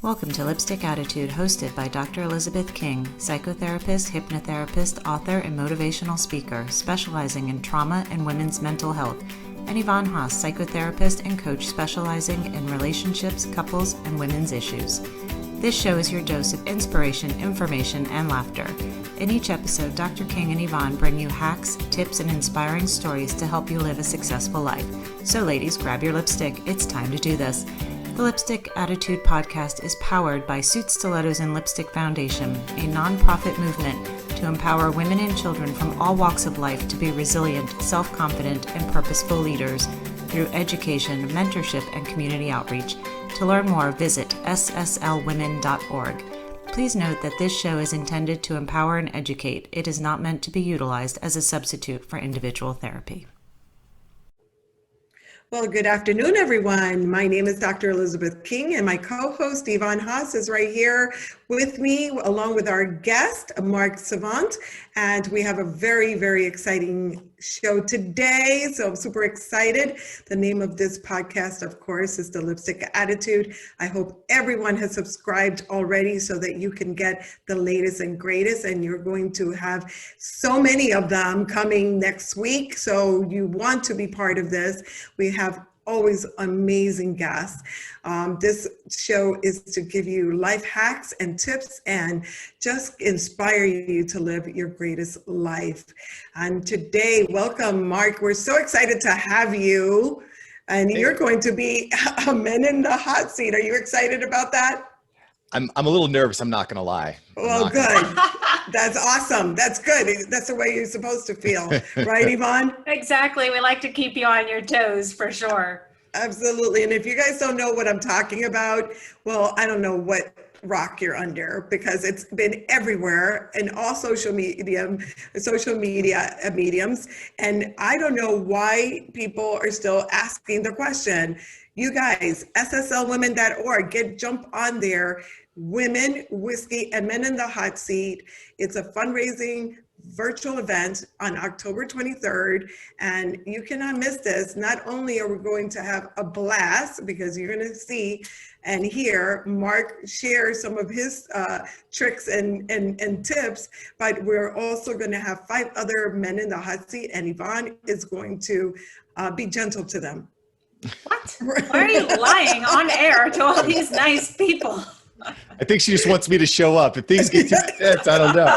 Welcome to Lipstick Attitude, hosted by Dr. Elizabeth King, psychotherapist, hypnotherapist, author, and motivational speaker, specializing in trauma and women's mental health, and Yvonne Haas, psychotherapist and coach specializing in relationships, couples, and women's issues. This show is your dose of inspiration, information, and laughter. In each episode, Dr. King and Yvonne bring you hacks, tips, and inspiring stories to help you live a successful life. So ladies, grab your lipstick. It's time to do this. The Lipstick Attitude podcast is powered by Suit Stilettos and Lipstick Foundation, a nonprofit movement to empower women and children from all walks of life to be resilient, self-confident, and purposeful leaders through education, mentorship, and community outreach. To learn more, visit sslwomen.org. Please note that this show is intended to empower and educate. It is not meant to be utilized as a substitute for individual therapy. Well, good afternoon, everyone. My name is Dr. Elizabeth King, and my co-host Yvonne Haas is right here with me, along with our guest, Mark Savant. And we have a very, very exciting show today. So I'm super excited. The name of this podcast, of course, is The Lipstick Attitude. I hope everyone has subscribed already so that you can get the latest and greatest. And you're going to have so many of them coming next week. So you want to be part of this. We have always amazing guests. This show is to give you life hacks and tips and just inspire you to live your greatest life. And today, welcome, Mark. We're so excited to have you. And you're going to be a man in the hot seat. Are you excited about that? I'm a little nervous, I'm not gonna lie. Well, good. That's awesome. That's good. That's the way you're supposed to feel. Right, Yvonne? Exactly. We like to keep you on your toes for sure. Absolutely. And if you guys don't know what I'm talking about, well, I don't know what rock you're under, because it's been everywhere in all social media mediums. And I don't know why people are still asking the question. You guys, sslwomen.org, jump on there. Women, Whiskey, and Men in the Hot Seat. It's a fundraising virtual event on October 23rd, and you cannot miss this. Not only are we going to have a blast, because you're going to see and hear Mark share some of his tricks and tips, but we're also going to have 5 other men in the hot seat, and Yvonne is going to be gentle to them. What? Why are you lying on air to all these nice people? I think she just wants me to show up. If things get too intense, I don't know.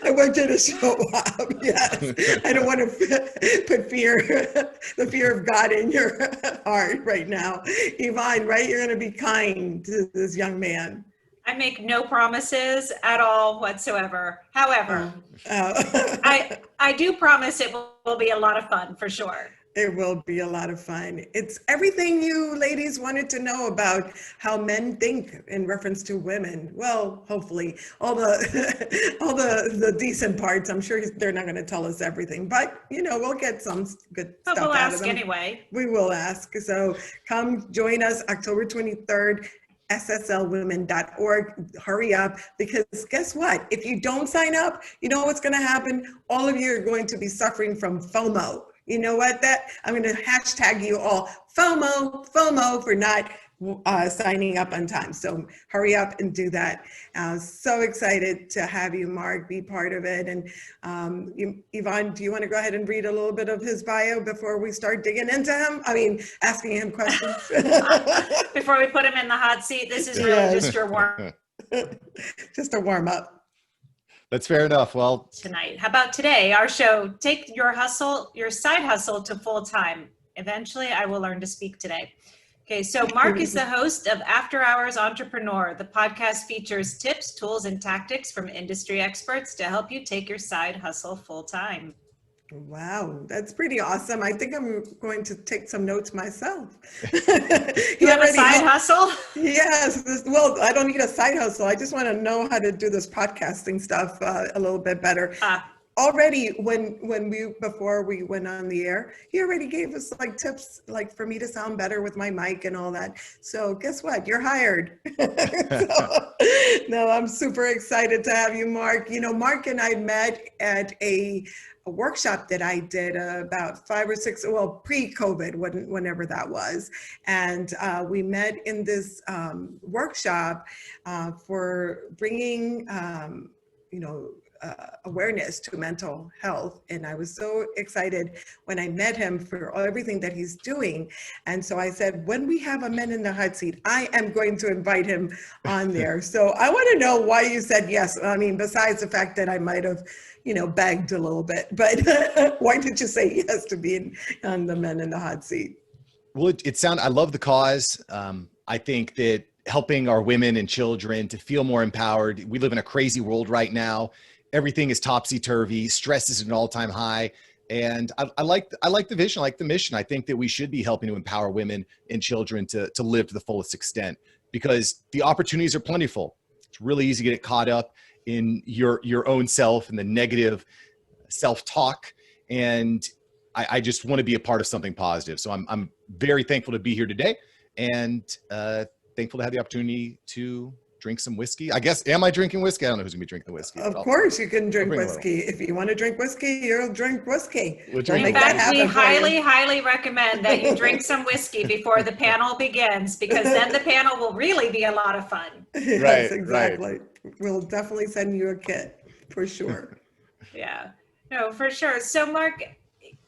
I want you to show up, yes. I don't want to put the fear of God in your heart right now. Yvonne, right? You're going to be kind to this young man. I make no promises at all whatsoever. However, I do promise it will be a lot of fun for sure. It will be a lot of fun. It's everything you ladies wanted to know about how men think in reference to women. Well, hopefully all the decent parts. I'm sure they're not going to tell us everything, but we'll get some good stuff we'll out of ask them. Anyway. We will ask. So come join us October 23rd. sslwomen.org. Hurry up, because guess what? If you don't sign up, you know what's going to happen? All of you are going to be suffering from FOMO. You know what? I'm going to hashtag you all FOMO for not signing up on time. So hurry up and do that. So excited to have you, Mark, be part of it. And Yvonne, do you want to go ahead and read a little bit of his bio before we start digging into him? I mean, asking him questions. Before we put him in the hot seat, this is really just your warm. Just a warm up. That's fair enough. Well, tonight. How about today? Our show, take your side hustle to full time. Eventually, I will learn to speak today. Okay, so Mark is the host of After Hours Entrepreneur. The podcast features tips, tools, and tactics from industry experts to help you take your side hustle full time. Wow, that's pretty awesome. I think I'm going to take some notes myself. You have a side hustle? Yes. Well, I don't need a side hustle. I just want to know how to do this podcasting stuff a little bit better. already before we went on the air, he already gave us like tips, like for me to sound better with my mic and all that. So guess what? You're hired. So, no, I'm super excited to have you, Mark. You know, Mark and I met at a workshop that I did about 5 or 6, well, pre-COVID, whenever that was. And we met in this workshop for bringing, awareness to mental health. And I was so excited when I met him for everything that he's doing. And so I said, when we have a Men in the Hot Seat, I am going to invite him on there. So I want to know why you said yes. I mean, besides the fact that I might have, begged a little bit, but why did you say yes to being on the Men in the Hot Seat? Well, I love the cause. I think that helping our women and children to feel more empowered. We live in a crazy world right now. Everything is topsy-turvy. Stress is at an all-time high. And I like the vision, I like the mission. I think that we should be helping to empower women and children to live to the fullest extent, because the opportunities are plentiful. It's really easy to get caught up in your own self and the negative self-talk. And I just want to be a part of something positive. So I'm very thankful to be here today, and thankful to have the opportunity to drink some whiskey. I guess, am I drinking whiskey? I don't know who's gonna be drinking the whiskey. Of course you can drink whiskey. If you want to drink whiskey, you'll drink whiskey. In fact, we highly recommend that you drink some whiskey before the panel begins, because then the panel will really be a lot of fun. Yes, exactly. Right. We'll definitely send you a kit for sure. Yeah, no, for sure. So Mark,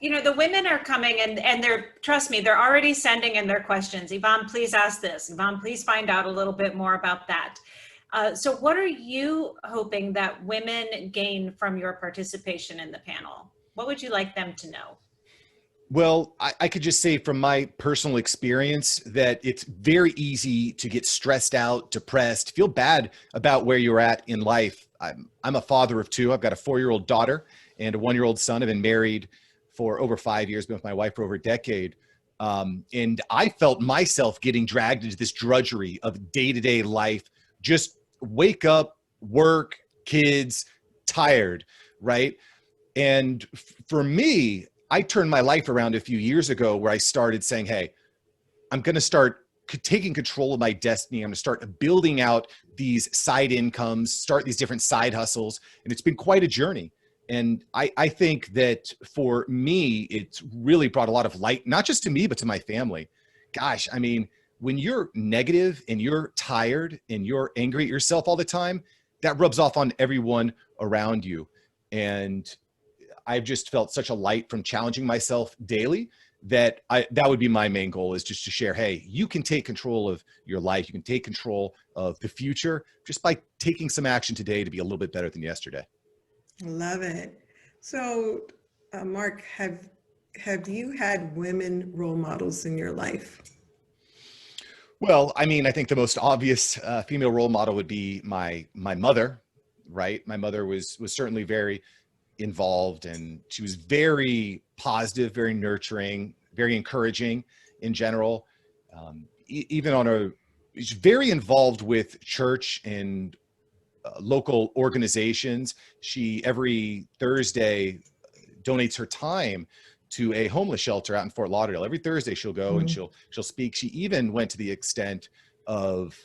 the women are coming and trust me, they're already sending in their questions. Yvonne, please ask this. Yvonne, please find out a little bit more about that. So what are you hoping that women gain from your participation in the panel? What would you like them to know? Well, I could just say from my personal experience that it's very easy to get stressed out, depressed, feel bad about where you're at in life. I'm a father of 2. I've got a 4-year-old daughter and a 1-year-old son. I've been married for over 5 years, been with my wife for over a decade. And I felt myself getting dragged into this drudgery of day-to-day life. Just wake up, work, kids, tired, right? And for me, I turned my life around a few years ago where I started saying, hey, I'm going to start taking control of my destiny. I'm going to start building out these side incomes, start these different side hustles. And it's been quite a journey. And I think that for me, it's really brought a lot of light, not just to me, but to my family. Gosh, I mean, when you're negative and you're tired and you're angry at yourself all the time, that rubs off on everyone around you. And I've just felt such a light from challenging myself daily that that would be my main goal, is just to share, hey, you can take control of your life. You can take control of the future just by taking some action today to be a little bit better than yesterday. Love it. So, Mark, have you had women role models in your life? Well, I mean, I think the most obvious female role model would be my mother, right? My mother was certainly very involved, and she was very positive, very nurturing, very encouraging in general. She's very involved with church and local organizations. She every Thursday donates her time to a homeless shelter out in Fort Lauderdale. Every Thursday she'll go and she'll speak. She even went to the extent of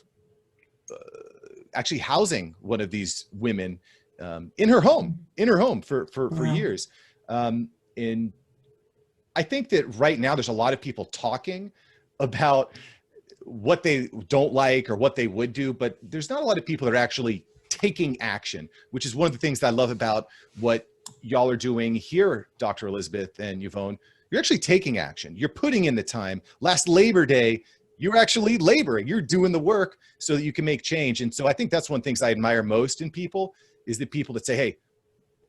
actually housing one of these women in her home for years. And I think that right now there's a lot of people talking about what they don't like or what they would do, but there's not a lot of people that are actually taking action, which is one of the things that I love about what y'all are doing here, Dr. Elizabeth and Yvonne. You're actually taking action. You're putting in the time. Last Labor Day, you're actually laboring. You're doing the work so that you can make change. And so I think that's one of the things I admire most in people, is the people that say, hey,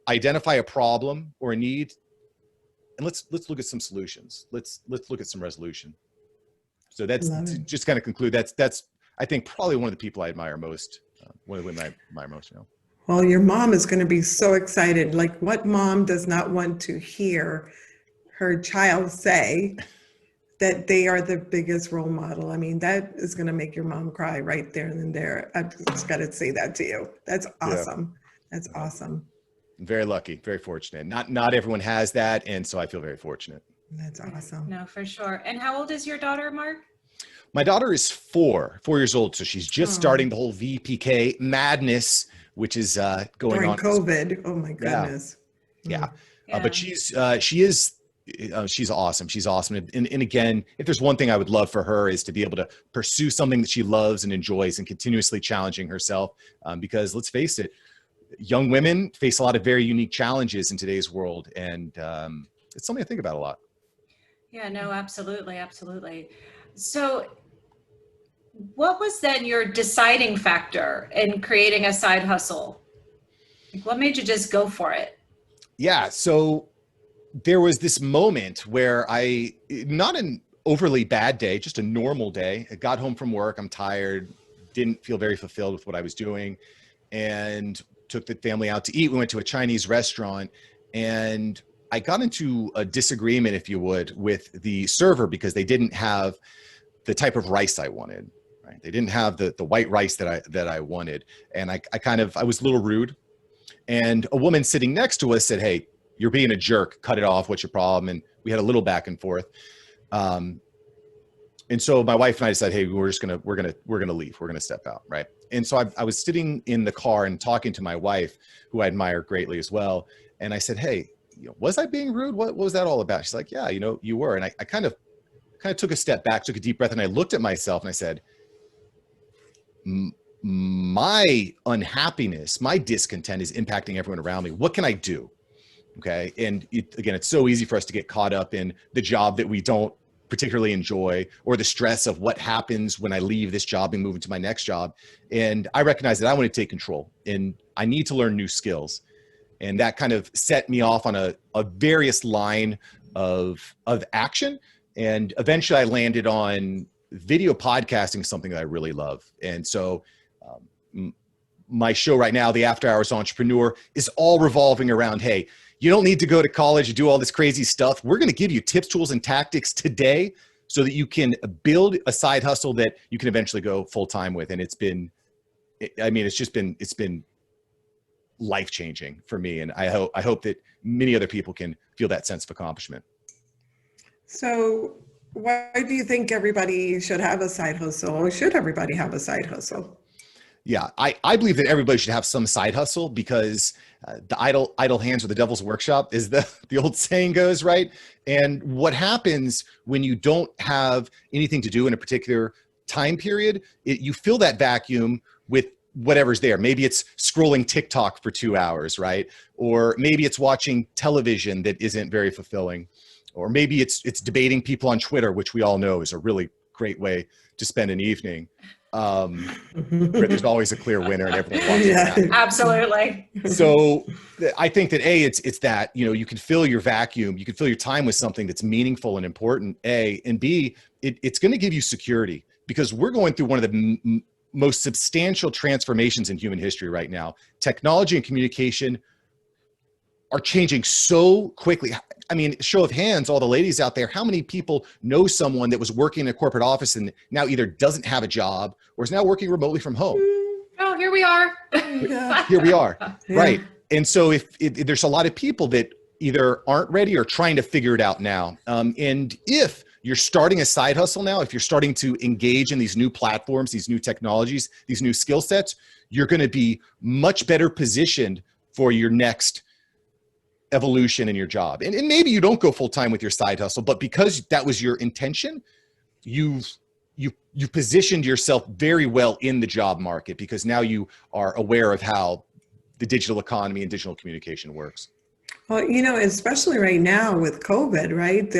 identify a problem or a need, and let's look at some solutions. Let's look at some resolution. So that's just kind of conclude. That's I think probably one of the people I admire most. One of the women I admire most. Well, your mom is going to be so excited. Like, what mom does not want to hear her child say that they are the biggest role model? I mean, that is going to make your mom cry right there and there. I've just got to say that to you. That's awesome. Yeah. That's awesome. very lucky, very fortunate. Not everyone has that. And so I feel very fortunate. That's awesome. No, for sure. And how old is your daughter, Mark? My daughter is 4 years old. So she's just starting the whole VPK madness, which is going During on. COVID. Oh my goodness. Yeah. But she's awesome. She's awesome. And again, if there's one thing I would love for her is to be able to pursue something that she loves and enjoys and continuously challenging herself. Because let's face it, young women face a lot of very unique challenges in today's world. And it's something I think about a lot. Yeah, no, absolutely. Absolutely. So what was then your deciding factor in creating a side hustle? Like, what made you just go for it? Yeah. So there was this moment where not an overly bad day, just a normal day. I got home from work. I'm tired, didn't feel very fulfilled with what I was doing, and took the family out to eat. We went to a Chinese restaurant, and I got into a disagreement, if you would, with the server because they didn't have the type of rice I wanted. Right? They didn't have the white rice that I wanted. And I was a little rude. And a woman sitting next to us said, "Hey, you're being a jerk. Cut it off. What's your problem?" And we had a little back and forth. And so my wife and I decided, "Hey, we're gonna leave. We're gonna step out." Right. And so I was sitting in the car and talking to my wife, who I admire greatly as well. And I said, "Hey, was I being rude? What was that all about?" She's like, "Yeah, you were." And I kind of took a step back, took a deep breath, and I looked at myself and I said, my unhappiness, my discontent is impacting everyone around me. What can I do? Okay. And again, it's so easy for us to get caught up in the job that we don't particularly enjoy, or the stress of what happens when I leave this job and move into my next job. And I recognize that I want to take control and I need to learn new skills. And that kind of set me off on a various line of action. And eventually I landed on video podcasting, something that I really love. And so my show right now, the After Hours Entrepreneur, is all revolving around, hey, you don't need to go to college and do all this crazy stuff. We're going to give you tips, tools, and tactics today so that you can build a side hustle that you can eventually go full time with. And it's been life-changing for me. And I hope that many other people can feel that sense of accomplishment. So why do you think everybody should have a side hustle, or should everybody have a side hustle? Yeah, I believe that everybody should have some side hustle because the idle hands are the devil's workshop, is the old saying goes, right? And what happens when you don't have anything to do in a particular time period, you fill that vacuum with whatever's there. Maybe it's scrolling TikTok for 2 hours, right? Or maybe it's watching television that isn't very fulfilling. Or maybe it's debating people on Twitter, which we all know is a really great way to spend an evening. Where there's always a clear winner and everyone wants that. Absolutely. So I think that it's that, you can fill your vacuum, you can fill your time with something that's meaningful and important, A, and B, it's going to give you security, because we're going through one of the most substantial transformations in human history right now. Technology and communication are changing so quickly. I mean, show of hands, all the ladies out there, how many people know someone that was working in a corporate office and now either doesn't have a job or is now working remotely from home? Oh, here we are. Here we are. Yeah. Right. And so if there's a lot of people that either aren't ready or trying to figure it out now. And if you're starting a side hustle now, if you're starting to engage in these new platforms, these new technologies, these new skill sets, you're going to be much better positioned for your next evolution in your job. And maybe you don't go full time with your side hustle, but because that was your intention, you've positioned yourself very well in the job market, because now you are aware of how the digital economy and digital communication works. Well, especially right now with COVID, right?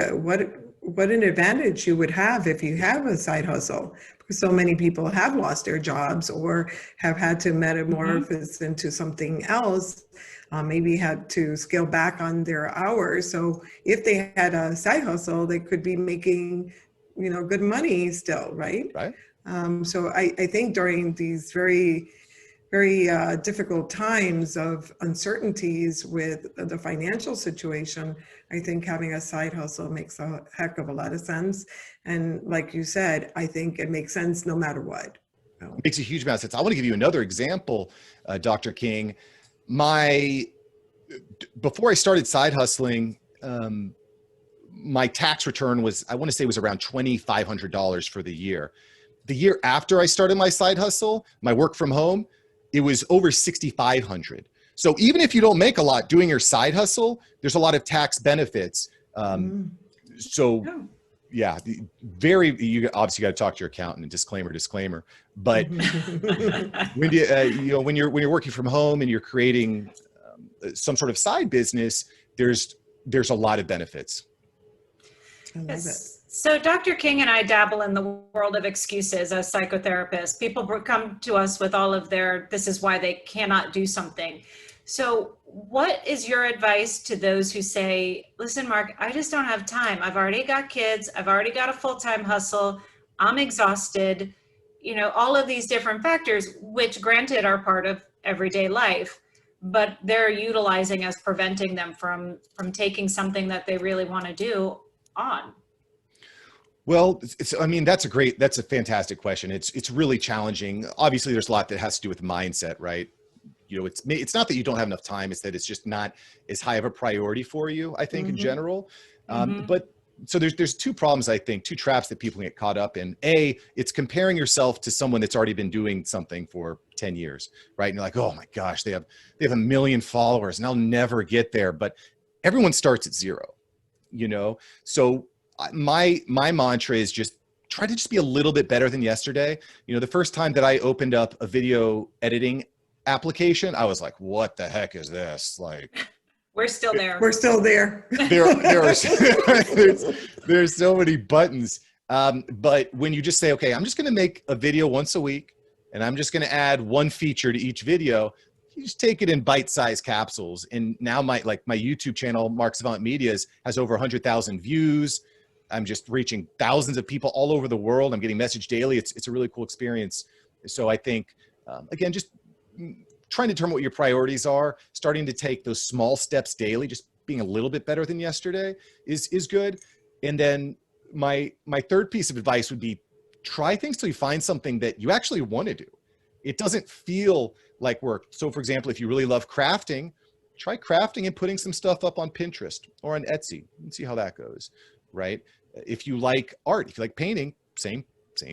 What an advantage you would have if you have a side hustle, because so many people have lost their jobs or have had to metamorphose into something else. Maybe had to scale back on their hours. So if they had a side hustle, they could be making, good money still, right? Right. So I think during these very, very difficult times of uncertainties with the financial situation, I think having a side hustle makes a heck of a lot of sense. And like you said, I think it makes sense no matter what. It makes a huge amount of sense. I want to give you another example, Dr. King. My before I started side hustling, my tax return was, I want to say, was around $2,500 for the year. The year after I started my side hustle, my work from home, it was over $6,500. So even if you don't make a lot doing your side hustle, there's a lot of tax benefits. So yeah, you obviously got to talk to your accountant, and disclaimer. But when when you're working from home and you're creating some sort of side business, there's a lot of benefits. I love it. So Dr. King and I dabble in the world of excuses as psychotherapists. People come to us with all of this is why they cannot do something. So what is your advice to those who say, listen, Mark, I just don't have time. I've already got kids. I've already got a full-time hustle. I'm exhausted. All of these different factors, which granted are part of everyday life, but they're utilizing as preventing them from taking something that they really want to do on. Well, that's a fantastic question. It's really challenging. Obviously, there's a lot that has to do with mindset, right? It's not that you don't have enough time. It's that it's just not as high of a priority for you, I think, in general. But so there's two problems, I think, two traps that people get caught up in. A, it's comparing yourself to someone that's already been doing something for 10 years, right? And you're like, oh my gosh, they have 1 million followers and I'll never get there. But everyone starts at zero, So my mantra is just try to just be a little bit better than yesterday. The first time that I opened up a video editing application, I was like, what the heck is this? Like, we're still there. We're still there. There's so many buttons. But when you just say, okay, I'm just going to make a video once a week and I'm just going to add one feature to each video, you just take it in bite-sized capsules. And now my YouTube channel, Mark Savant Medias, has over 100,000 views. I'm just reaching thousands of people all over the world. I'm getting messaged daily. It's a really cool experience. So I think, again, just trying to determine what your priorities are, starting to take those small steps daily, just being a little bit better than yesterday is good. And then my third piece of advice would be try things till you find something that you actually want to do. It doesn't feel like work. So for example, if you really love crafting, try crafting and putting some stuff up on Pinterest or on Etsy and see how that goes, right? If you like art, if you like painting, same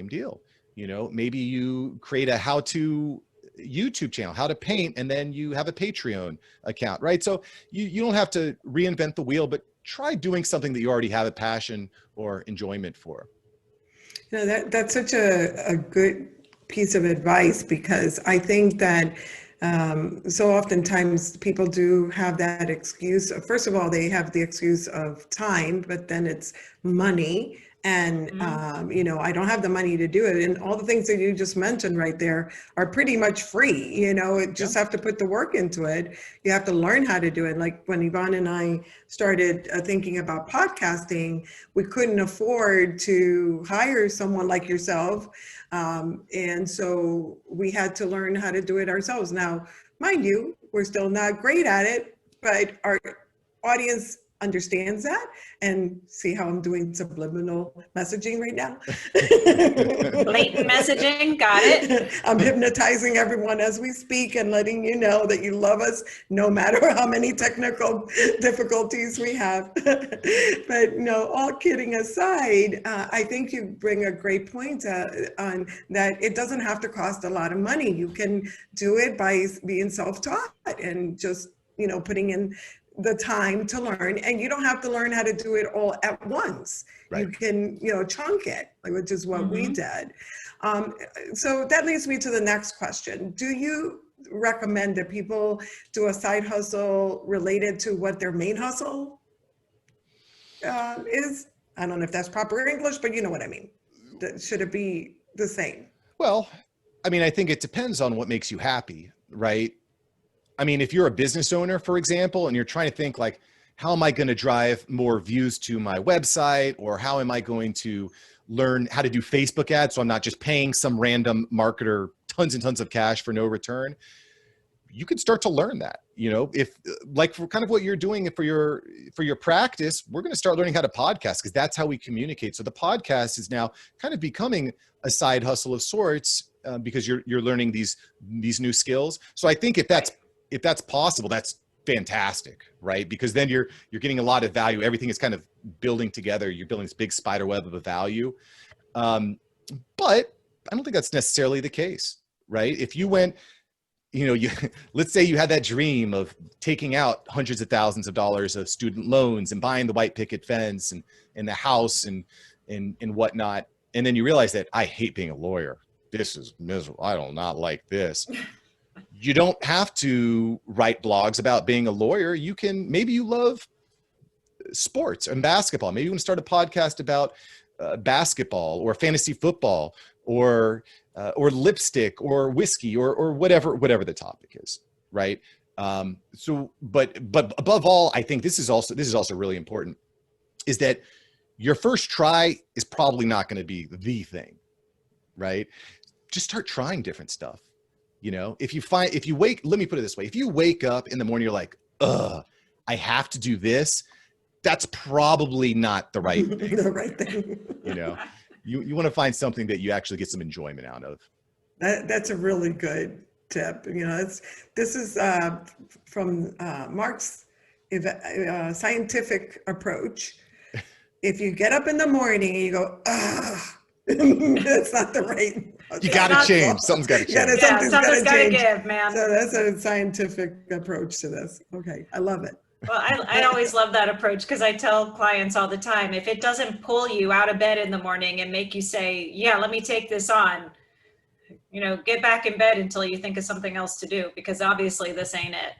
deal. Maybe you create a how-to YouTube channel, how to paint, and then you have a Patreon account, right? So you don't have to reinvent the wheel, but try doing something that you already have a passion or enjoyment for. That's such a good piece of advice, because I think that so oftentimes people do have that excuse. First of all, they have the excuse of time, but then it's money. And, I don't have the money to do it. And all the things that you just mentioned right there are pretty much free. You just have to put the work into it. You have to learn how to do it. Like when Yvonne and I started thinking about podcasting, we couldn't afford to hire someone like yourself. And so we had to learn how to do it ourselves. Now, mind you, we're still not great at it, but our audience understands that. And see how I'm doing subliminal messaging right now? Blatant messaging, got it. I'm hypnotizing everyone as we speak and letting you know that you love us no matter how many technical difficulties we have. But no, all kidding aside, I think you bring a great point on that it doesn't have to cost a lot of money. You can do it by being self-taught and just, putting in the time to learn, and you don't have to learn how to do it all at once. Right. You can, chunk it, which is what we did. So that leads me to the next question. Do you recommend that people do a side hustle related to what their main hustle is? I don't know if that's proper English, but you know what I mean. Should it be the same? Well, I think it depends on what makes you happy, right? If you're a business owner, for example, and you're trying to think like, how am I going to drive more views to my website? Or how am I going to learn how to do Facebook ads so I'm not just paying some random marketer tons and tons of cash for no return? You could start to learn that, if like for kind of what you're doing for your practice, we're going to start learning how to podcast, because that's how we communicate. So the podcast is now kind of becoming a side hustle of sorts, because you're learning these new skills. So I think if that's possible, that's fantastic, right? Because then you're getting a lot of value. Everything is kind of building together. You're building this big spider web of a value. But I don't think that's necessarily the case, right? If you went, let's say you had that dream of taking out hundreds of thousands of dollars of student loans and buying the white picket fence and the house and whatnot. And then you realize that I hate being a lawyer. This is miserable. I do not like this. You don't have to write blogs about being a lawyer. Maybe you love sports and basketball. Maybe you want to start a podcast about basketball or fantasy football or lipstick or whiskey or whatever the topic is, right? But above all, I think this is also really important, is that your first try is probably not going to be the thing, right? Just start trying different stuff. Let me put it this way. If you wake up in the morning, you're like, I have to do this. That's probably not the right thing. The right thing. You want to find something that you actually get some enjoyment out of. That's a really good tip. This is from Mark's scientific approach. If you get up in the morning and you go, that's not the right. You got to change. Something's got to change. Something's got to give, man. So that's a scientific approach to this. Okay, I love it. Well, I always love that approach, because I tell clients all the time, if it doesn't pull you out of bed in the morning and make you say, yeah, let me take this on, get back in bed until you think of something else to do, because obviously this ain't it.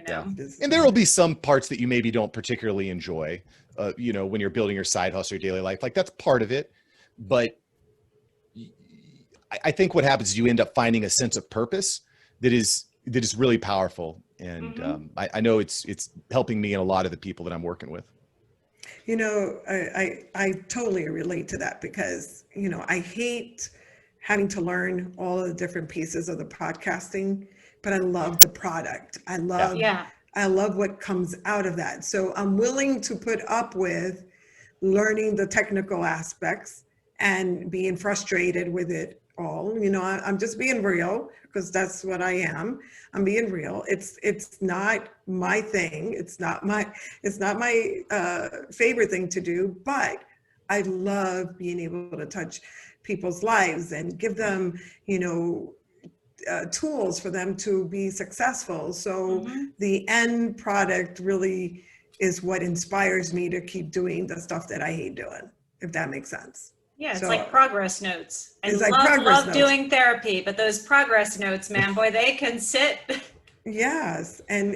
Yeah. And there will be some parts that you maybe don't particularly enjoy, when you're building your side hustle, your daily life, like that's part of it. But I think what happens is you end up finding a sense of purpose that is really powerful. And I know it's helping me and a lot of the people that I'm working with. I totally relate to that, because, I hate having to learn all of the different pieces of the podcasting, but I love the product. I love what comes out of that. So I'm willing to put up with learning the technical aspects and being frustrated with it all. I'm just being real, because that's what I am. I'm being real. It's not my thing. It's not my favorite thing to do, but I love being able to touch people's lives and give them, tools for them to be successful. So the end product really is what inspires me to keep doing the stuff that I hate doing, if that makes sense. Yeah, it's like progress notes. I love notes. Doing therapy, but those progress notes, man, boy, they can sit. Yes, and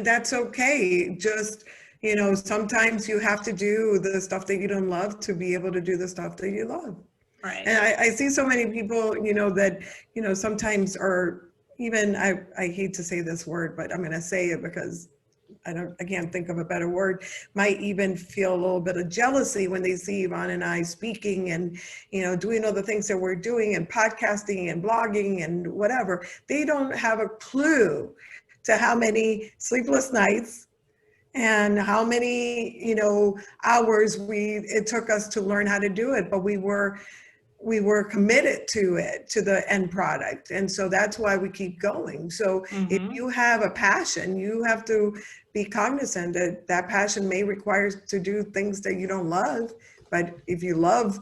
that's okay. Just, sometimes you have to do the stuff that you don't love to be able to do the stuff that you love. Right. And I see so many people, that, sometimes are even, I hate to say this word, but I'm going to say it because I can't think of a better word, might even feel a little bit of jealousy when they see Yvonne and I speaking and, doing all the things that we're doing and podcasting and blogging and whatever. They don't have a clue to how many sleepless nights and how many, hours it took us to learn how to do it, but we were committed to it, to the end product. And so that's why we keep going. So if you have a passion, you have to be cognizant that that passion may require to do things that you don't love. But if you love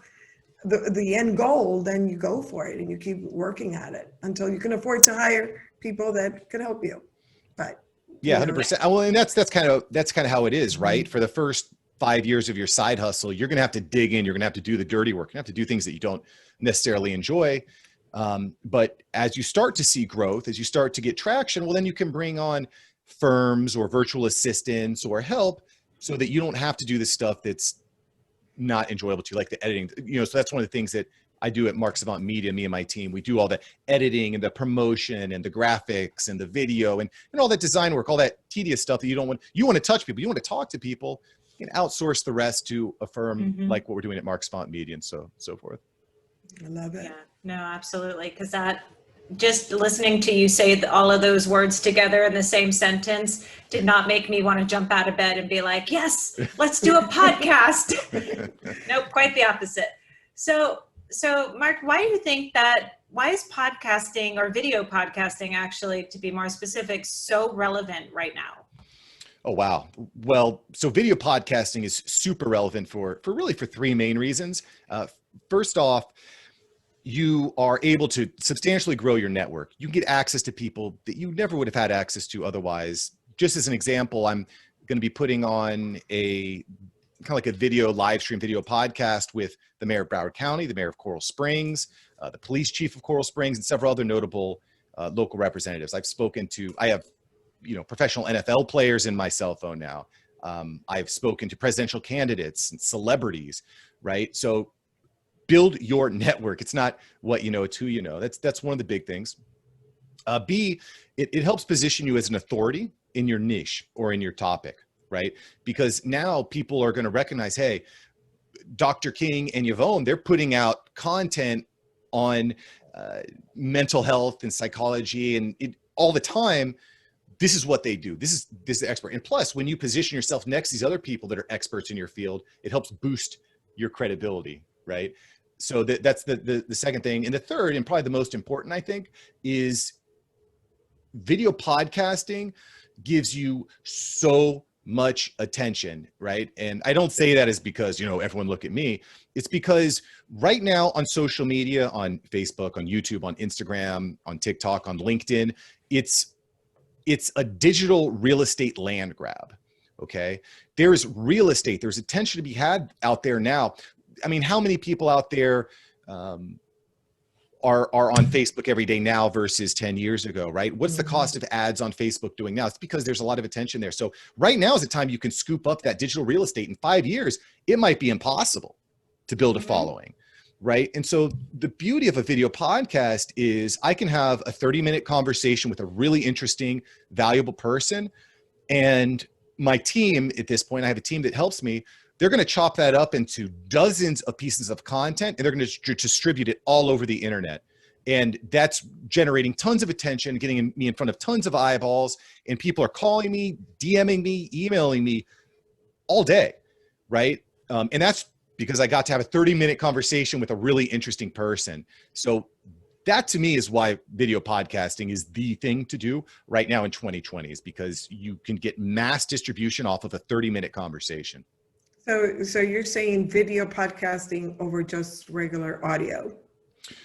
the end goal, then you go for it and you keep working at it until you can afford to hire people that can help you. But yeah, 100%. Well, and that's kind of how it is, right? For the first 5 years of your side hustle, you're going to have to dig in. You're going to have to do the dirty work. You're going to have to do things that you don't necessarily enjoy. But as you start to see growth, as you start to get traction, well, then you can bring on firms or virtual assistants or help so that you don't have to do the stuff that's not enjoyable to you, like the editing. So that's one of the things that I do at Mark Savant Media, me and my team. We do all the editing and the promotion and the graphics and the video and all that design work, all that tedious stuff that you don't want. You want to touch people. You want to talk to people. You can outsource the rest to a firm like what we're doing at Mark Savant Media and so forth. I love it. Yeah, no, absolutely. Because that, just listening to you say all of those words together in the same sentence did not make me want to jump out of bed and be like, yes, let's do a podcast. Nope, quite the opposite. So Mark, why do you think that why is podcasting, or video podcasting actually, to be more specific, so relevant right now? Oh, wow. Well, so video podcasting is super relevant for three main reasons. First off, you are able to substantially grow your network. You can get access to people that you never would have had access to otherwise. Just as an example, I'm going to be putting on a kind of like a video live stream video podcast with the mayor of Broward County, the mayor of Coral Springs, the police chief of Coral Springs, and several other notable local representatives. I have professional NFL players in my cell phone now. I've spoken to presidential candidates and celebrities, right? So build your network. It's not what you know, it's who you know. That's one of the big things. B, it helps position you as an authority in your niche or in your topic, right? Because now people are going to recognize, hey, Dr. King and Yvonne, they're putting out content on mental health and psychology and all the time. This is what they do. This is the expert. And plus, when you position yourself next to these other people that are experts in your field, it helps boost your credibility, right? So that's the second thing. And the third, and probably the most important, I think, is video podcasting gives you so much attention, right? And I don't say that as because, everyone look at me. It's because right now on social media, on Facebook, on YouTube, on Instagram, on TikTok, on LinkedIn, it's a digital real estate land grab, okay? There's real estate, there's attention to be had out there now. I mean, how many people out there are on Facebook every day now versus 10 years ago, right? What's the cost of ads on Facebook doing now? It's because there's a lot of attention there. So right now is the time you can scoop up that digital real estate. In 5 years, it might be impossible to build a following, right? And so the beauty of a video podcast is I can have a 30-minute conversation with a really interesting, valuable person. And my team at this point, I have a team that helps me. They're going to chop that up into dozens of pieces of content, and they're going to distribute it all over the internet. And that's generating tons of attention, getting me in front of tons of eyeballs, and people are calling me, DMing me, emailing me all day, right? And that's because I got to have a 30-minute conversation with a really interesting person. So that to me is why video podcasting is the thing to do right now in 2020, is because you can get mass distribution off of a 30-minute conversation. So you're saying video podcasting over just regular audio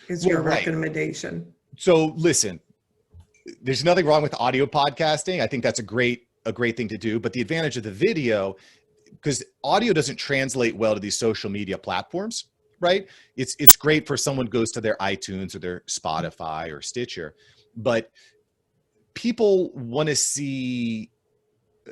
is your recommendation? So listen, there's nothing wrong with audio podcasting. I think that's a great thing to do. But the advantage of the video, because audio doesn't translate well to these social media platforms, right? It's great for someone goes to their iTunes or their Spotify or Stitcher, but people want to see,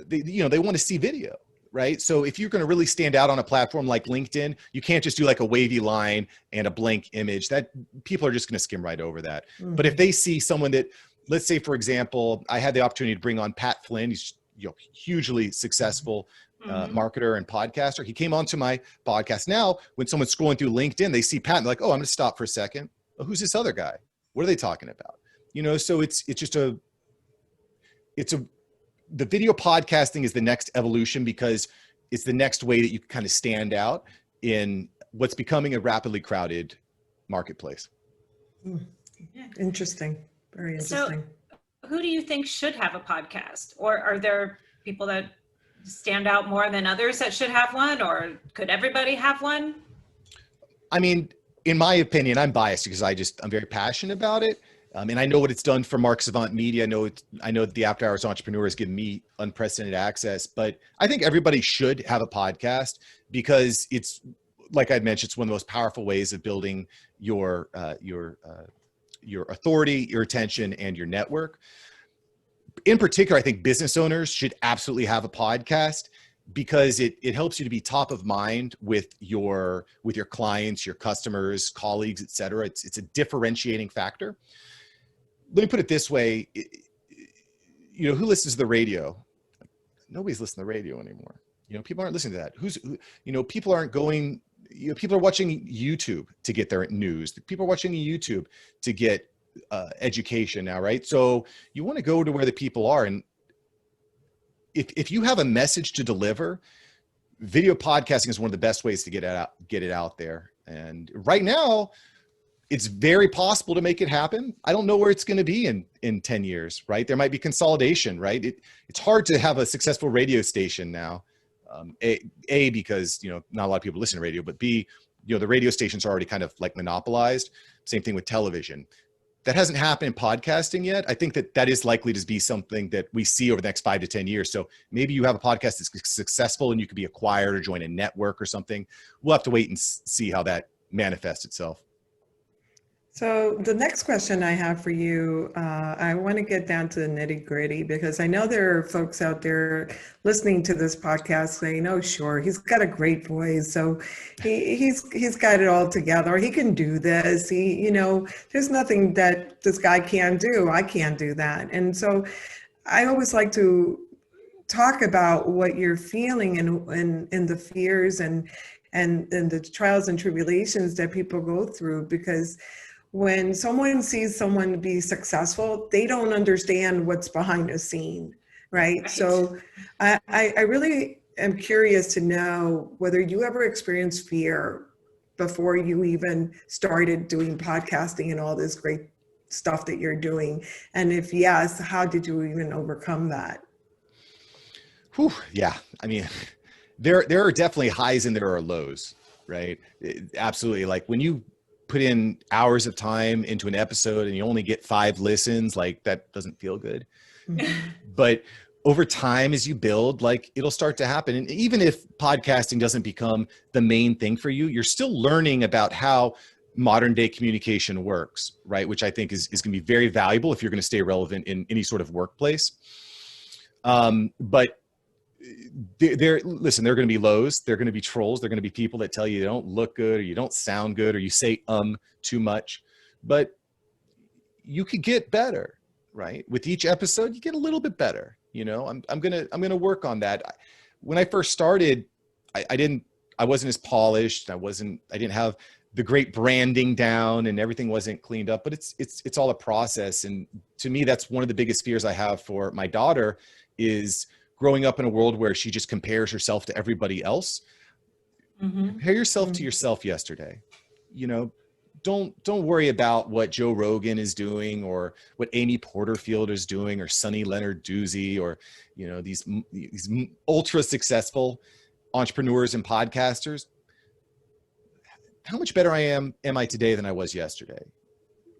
they want to see video. Right? So if you're going to really stand out on a platform like LinkedIn, you can't just do like a wavy line and a blank image. That people are just going to skim right over that. But if they see someone that, let's say, for example, I had the opportunity to bring on Pat Flynn. He's hugely successful marketer and podcaster. He came onto my podcast. Now, when someone's scrolling through LinkedIn, they see Pat and they're like, oh, I'm going to stop for a second. Oh, who's this other guy? What are they talking about? So the video podcasting is the next evolution because it's the next way that you kind of stand out in what's becoming a rapidly crowded marketplace. Interesting. Very interesting. So who do you think should have a podcast? Or are there people that stand out more than others that should have one? Or could everybody have one? I mean, in my opinion, I'm biased because I'm very passionate about it. And I know what it's done for Mark Savant Media. I know the After Hours Entrepreneur has given me unprecedented access, but I think everybody should have a podcast because it's, like I'd mentioned, it's one of the most powerful ways of building your authority, your attention, and your network. In particular, I think business owners should absolutely have a podcast because it helps you to be top of mind with your clients, your customers, colleagues, et cetera. It's a differentiating factor. Let me put it this way. Who listens to the radio? Nobody's listening to the radio anymore. People aren't listening to that. People aren't going, people are watching YouTube to get their news. People are watching YouTube to get education now, right? So you want to go to where the people are. And if you have a message to deliver, video podcasting is one of the best ways to get it out there. And right now, it's very possible to make it happen. I don't know where it's going to be in 10 years, right? There might be consolidation, right? It's hard to have a successful radio station now. A, because, not a lot of people listen to radio, but B, the radio stations are already kind of like monopolized. Same thing with television. That hasn't happened in podcasting yet. I think that is likely to be something that we see over the next 5 to 10 years. So maybe you have a podcast that's successful and you could be acquired or join a network or something. We'll have to wait and see how that manifests itself. So the next question I have for you, I want to get down to the nitty gritty, because I know there are folks out there listening to this podcast saying, "Oh, sure, he's got a great voice, so he's got it all together. He can do this. There's nothing that this guy can't do. I can't do that." And so I always like to talk about what you're feeling and the fears and the trials and tribulations that people go through, because when someone sees someone be successful, they don't understand what's behind the scene, right? So I really am curious to know whether you ever experienced fear before you even started doing podcasting and all this great stuff that you're doing. And if yes, how did you even overcome that? Whew, yeah. I mean, there are definitely highs and there are lows, right? Absolutely. Like when you put in hours of time into an episode and you only get 5 listens, like that doesn't feel good. Mm-hmm. But over time, as you build, like it'll start to happen. And even if podcasting doesn't become the main thing for you, you're still learning about how modern day communication works, right? Which I think is going to be very valuable if you're going to stay relevant in any sort of workplace. But listen, there are going to be lows. There are going to be trolls. There are going to be people that tell you don't look good or you don't sound good or you say too much, but you could get better, right? With each episode, you get a little bit better. I'm going to work on that. When I first started, I wasn't as polished. I didn't have the great branding down and everything wasn't cleaned up, but it's all a process. And to me, that's one of the biggest fears I have for my daughter is growing up in a world where she just compares herself to everybody else. Mm-hmm. Compare yourself to yourself yesterday. Don't worry about what Joe Rogan is doing or what Amy Porterfield is doing or Sonny Leonard Doozy or, these ultra successful entrepreneurs and podcasters. How much better am I today than I was yesterday?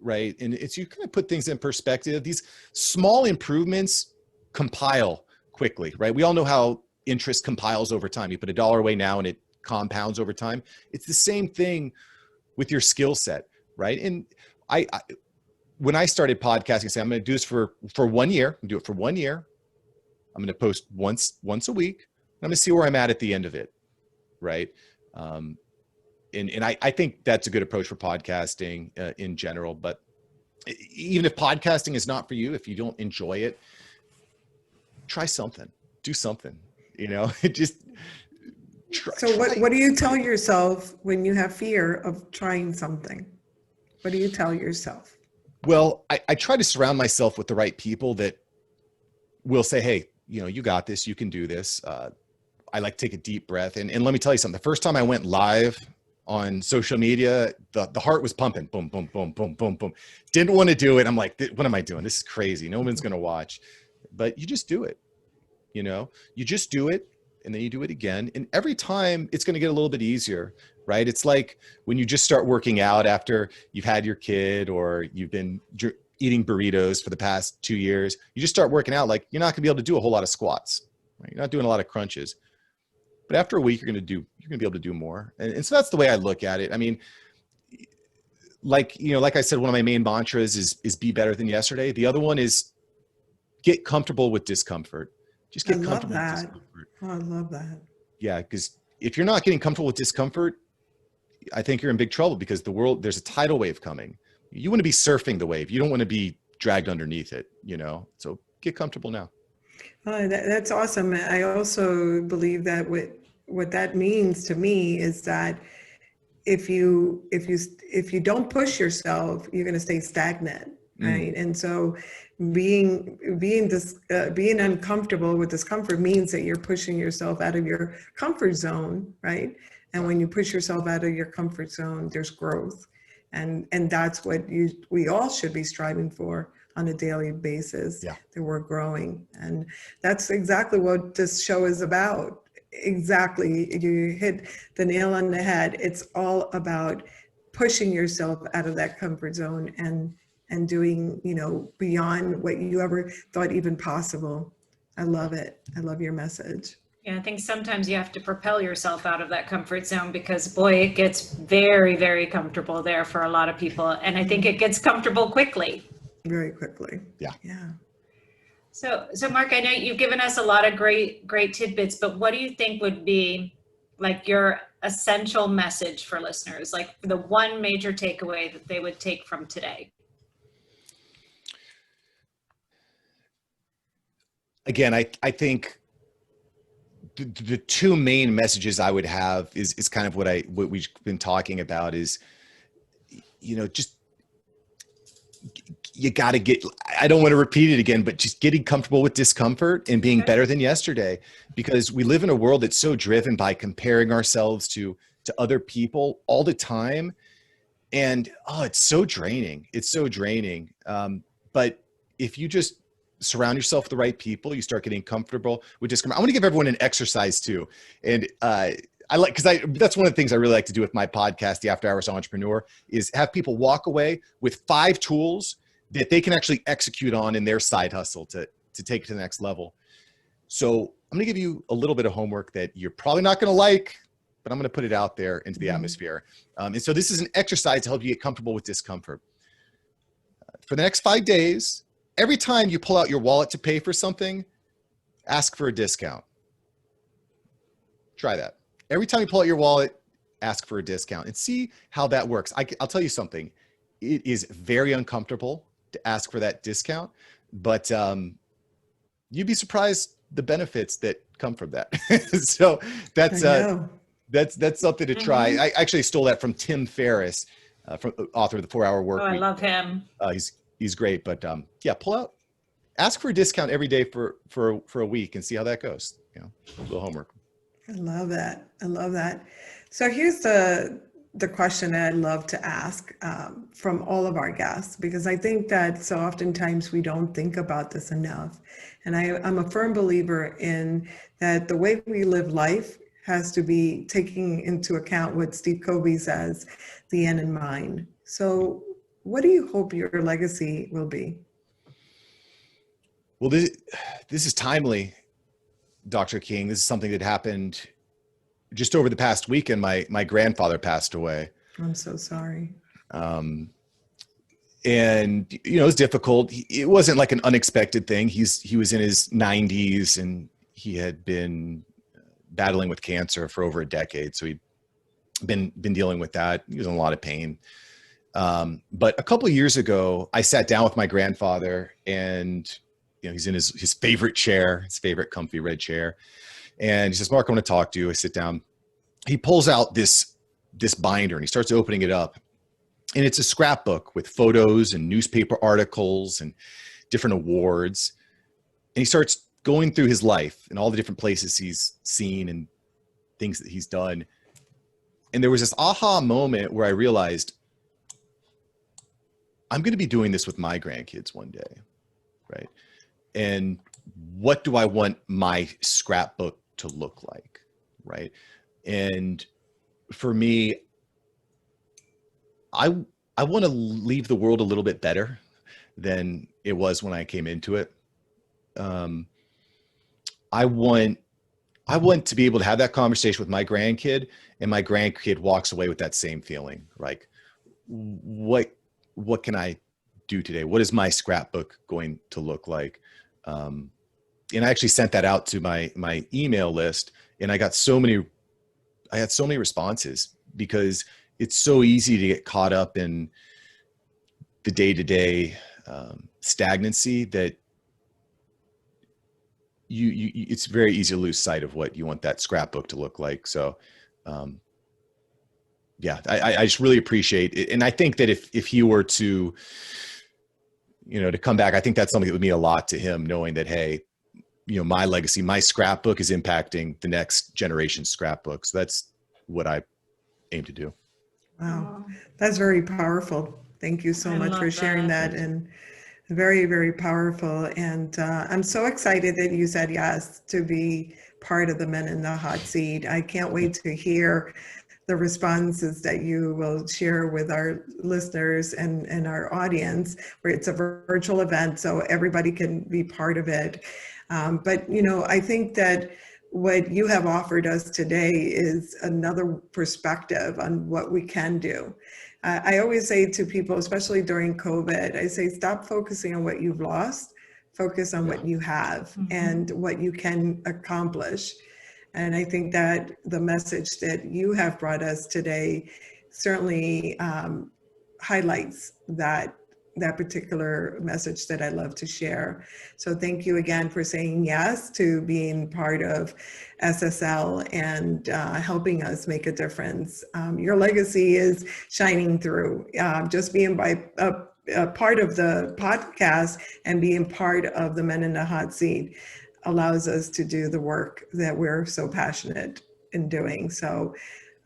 Right. And you kind of put things in perspective. These small improvements compile quickly, right? We all know how interest compiles over time. You put $1 away now and it compounds over time. It's the same thing with your skill set, right? And when I started podcasting, I said, I'm going to do this for 1 year. I'm going to do it for 1 year. I'm going to post once a week. I'm going to see where I'm at the end of it, right? And I think that's a good approach for podcasting in general. But even if podcasting is not for you, if you don't enjoy it, try something, do something, just try. So what do you tell yourself when you have fear of trying something? What do you tell yourself? Well, I try to surround myself with the right people that will say, hey, you got this, you can do this. I like to take a deep breath. And let me tell you something, the first time I went live on social media, the heart was pumping, boom, boom, boom, boom, boom, boom. Didn't want to do it. I'm like, what am I doing? This is crazy. No one's going to watch. But you just do it, you just do it and then you do it again. And every time it's going to get a little bit easier, right? It's like when you just start working out after you've had your kid or you've been eating burritos for the past 2 years, you just start working out. Like you're not gonna be able to do a whole lot of squats, right? You're not doing a lot of crunches, but after a week, you're gonna be able to do more. And so that's the way I look at it. I mean, like I said, one of my main mantras is be better than yesterday. The other one is get comfortable with discomfort. Just get comfortable with discomfort. Oh, I love that. Yeah, because if you're not getting comfortable with discomfort, I think you're in big trouble because there's a tidal wave coming. You want to be surfing the wave. You don't want to be dragged underneath it, So get comfortable now. Oh, that's awesome. I also believe that what that means to me is that if you don't push yourself, you're going to stay stagnant. Right. And so being uncomfortable with discomfort means that you're pushing yourself out of your comfort zone. Right. And when you push yourself out of your comfort zone, there's growth. And that's what we all should be striving for on a daily basis, Yeah. that we're growing. And that's exactly what this show is about. Exactly. You hit the nail on the head. It's all about pushing yourself out of that comfort zone and doing, beyond what you ever thought even possible. I love it. I love your message. Yeah, I think sometimes you have to propel yourself out of that comfort zone because, boy, it gets very, very comfortable there for a lot of people. And I think it gets comfortable quickly. Very quickly. Yeah. Yeah. So Mark, I know you've given us a lot of great tidbits, but what do you think would be like your essential message for listeners, like the one major takeaway that they would take from today? Again, I think the two main messages I would have is kind of what we've been talking about is, just you got to get, I don't want to repeat it again, but just getting comfortable with discomfort and being better than yesterday, because we live in a world that's so driven by comparing ourselves to other people all the time. And, it's so draining. It's so draining. But if you just surround yourself with the right people, you start getting comfortable with discomfort. I want to give everyone an exercise too. And, that's one of the things I really like to do with my podcast, The After Hours Entrepreneur, is have people walk away with 5 tools that they can actually execute on in their side hustle to take it to the next level. So I'm going to give you a little bit of homework that you're probably not going to like, but I'm going to put it out there into the atmosphere. And so this is an exercise to help you get comfortable with discomfort. For the next 5 days, every time you pull out your wallet to pay for something, ask for a discount. Try that. Every time you pull out your wallet, ask for a discount and see how that works. I'll tell you something. It is very uncomfortable to ask for that discount, but you'd be surprised the benefits that come from that. So that's something to try. I actually stole that from Tim Ferriss, from author of the 4-Hour Work Week. I love him. He's great, but pull out, ask for a discount every day for a week and see how that goes. A little homework. I love that. I love that. So here's the question that I'd love to ask from all of our guests, because I think that so oftentimes we don't think about this enough. And I'm a firm believer in that the way we live life has to be taking into account what Steve Covey says, the end in mind. So what do you hope your legacy will be? Well, this is timely, Dr. King. This is something that happened just over the past weekend. My grandfather passed away. I'm so sorry. And it was difficult. It wasn't like an unexpected thing. He was in his 90s and he had been battling with cancer for over a decade. So he'd been dealing with that. He was in a lot of pain. But a couple of years ago, I sat down with my grandfather, and he's in his favorite chair, his favorite comfy red chair. And he says, "Mark, I want to talk to you." I sit down. He pulls out this binder and he starts opening it up. And it's a scrapbook with photos and newspaper articles and different awards. And he starts going through his life and all the different places he's seen and things that he's done. And there was this aha moment where I realized, I'm going to be doing this with my grandkids one day, right? And what do I want my scrapbook to look like, right? And for me, I want to leave the world a little bit better than it was when I came into it. I want to be able to have that conversation with my grandkid, and my grandkid walks away with that same feeling. Like, what can I do today? What is my scrapbook going to look like? And I actually sent that out to my email list, and I had so many responses, because it's so easy to get caught up in the day-to-day stagnancy that it's very easy to lose sight of what you want that scrapbook to look like. So, I just really appreciate it. And I think that if he were to, to come back, I think that's something that would mean a lot to him, knowing that, hey, my legacy, my scrapbook is impacting the next generation's scrapbook. So that's what I aim to do. Wow. That's very powerful. Thank you so much for sharing that. And very, very powerful. And I'm so excited that you said yes to be part of the Men in the Hot Seat. I can't wait to hear the responses that you will share with our listeners and our audience, where it's a virtual event, so everybody can be part of it. But, I think that what you have offered us today is another perspective on what we can do. I always say to people, especially during COVID, I say, stop focusing on what you've lost, focus on what you have and what you can accomplish. And I think that the message that you have brought us today certainly highlights that particular message that I love to share. So thank you again for saying yes to being part of SSL and helping us make a difference. Your legacy is shining through. Just being a part of the podcast and being part of the Men in the Hot Seat allows us to do the work that we're so passionate in doing. So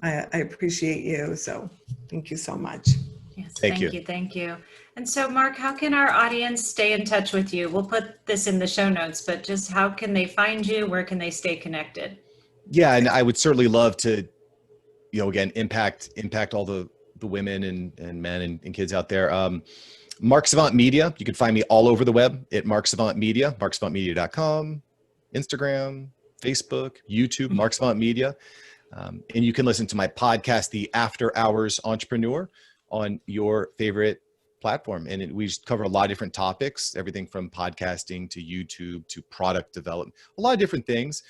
I appreciate you. So thank you so much. Yes, thank you. And so, Mark, how can our audience stay in touch with you? We'll put this in the show notes, but just how can they find you? Where can they stay connected? Yeah, and I would certainly love to, again, impact all the women and men and kids out there. Mark Savant Media. You can find me all over the web at Mark Savant Media, marksavantmedia.com, Instagram, Facebook, YouTube, Mark Savant Media. And you can listen to my podcast, The After Hours Entrepreneur, on your favorite platform. And we cover a lot of different topics, everything from podcasting to YouTube to product development, a lot of different things,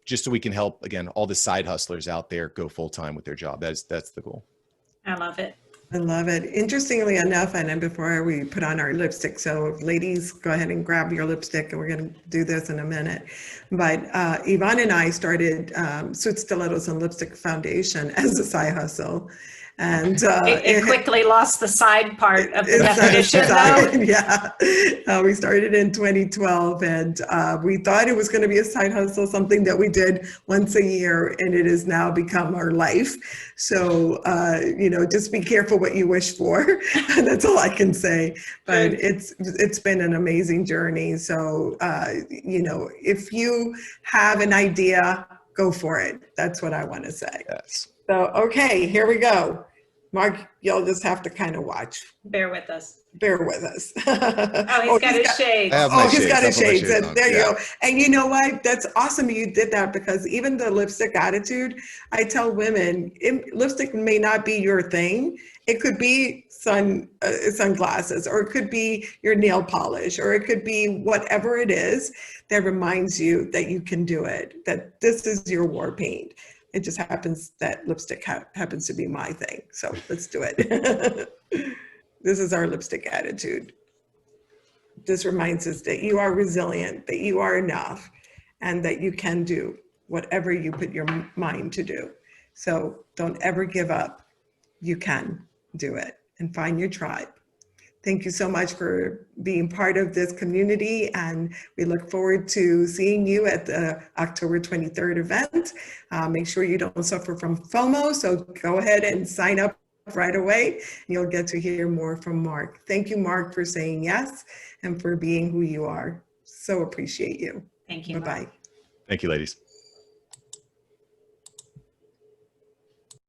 just so we can help, again, all the side hustlers out there go full-time with their job. That's the goal. I love it. I love it. Interestingly enough, and then before we put on our lipstick, so ladies, go ahead and grab your lipstick, and we're going to do this in a minute. But Yvonne and I started Suit Stilettos and Lipstick Foundation as a side hustle. And it quickly lost the side part of the definition. Yeah, we started in 2012, and we thought it was going to be a side hustle, something that we did once a year, and it has now become our life. So, just be careful what you wish for. That's all I can say. But it's been an amazing journey. So, if you have an idea, go for it. That's what I want to say. Yes. So, okay, here we go. Mark, you'll just have to kind of watch. Bear with us. Oh, he's got his shades. He's got his shades. There you go. And you know what? That's awesome you did that, because even the lipstick attitude, I tell women, lipstick may not be your thing. It could be sunglasses, or it could be your nail polish, or it could be whatever it is that reminds you that you can do it, that this is your war paint. It just happens that lipstick happens to be my thing. So let's do it. This is our lipstick attitude. This reminds us that you are resilient, that you are enough, and that you can do whatever you put your mind to do. So don't ever give up. You can do it, and find your tribe. Thank you so much for being part of this community, and we look forward to seeing you at the October 23rd event. Make sure you don't suffer from FOMO, so go ahead and sign up right away. You'll get to hear more from Mark. Thank you, Mark, for saying yes and for being who you are. So appreciate you. Thank you. Bye-bye. Thank you, ladies.